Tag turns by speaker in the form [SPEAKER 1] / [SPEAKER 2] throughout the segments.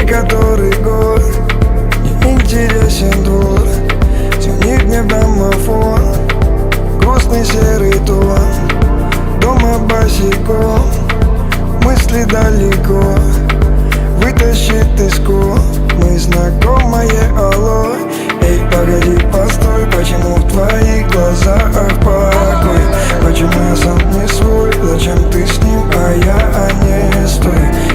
[SPEAKER 1] Который год не интересен двор, темнеет мне в домофон, грустный серый тон. Дома босиком, мысли далеко, вытащит из ком. Мы знакомые, алло. Эй, погоди, постой, почему в твоих глазах покой? Почему я сам не свой, зачем ты с ним, а я не стой?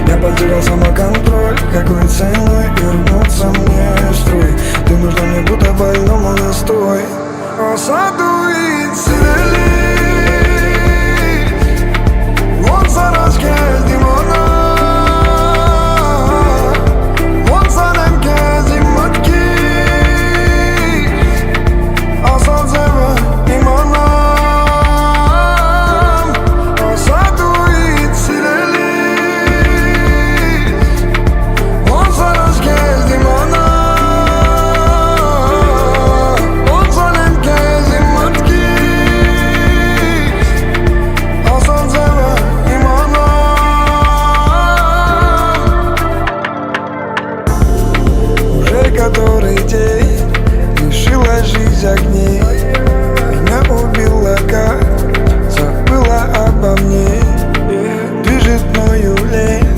[SPEAKER 1] Я потерял самоконтроль, какой ценой вернуться мне в строй? Ты нужна мне, будто больному настой. О, садует сирели, вот заразка димона, вот заранка зимотки, а садзева имона. Который день лишила жизнь огней, меня убила, как забыла обо мне. Движет мною лень,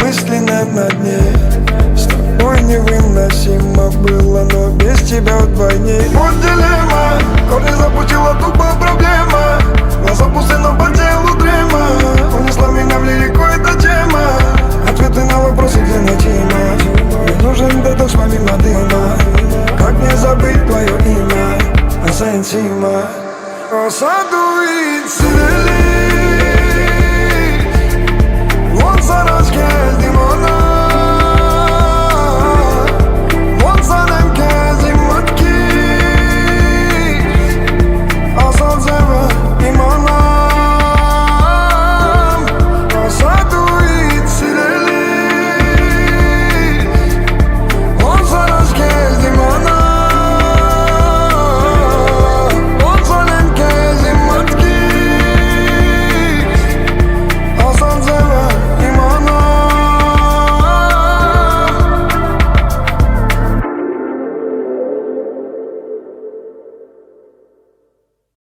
[SPEAKER 1] мысли на дне. С тобой невыносимо было, но без тебя вдвойне. Вот дилемма, корни запустила тупо проблема. Глаза пусты, но по телу дрема. Унесла меня в лирику эта тема. Ответы на вопросы, где найти мать. Мне нужен детокс помимо дыма. Как не забыть твое имя, Асентима. О, садует сирели.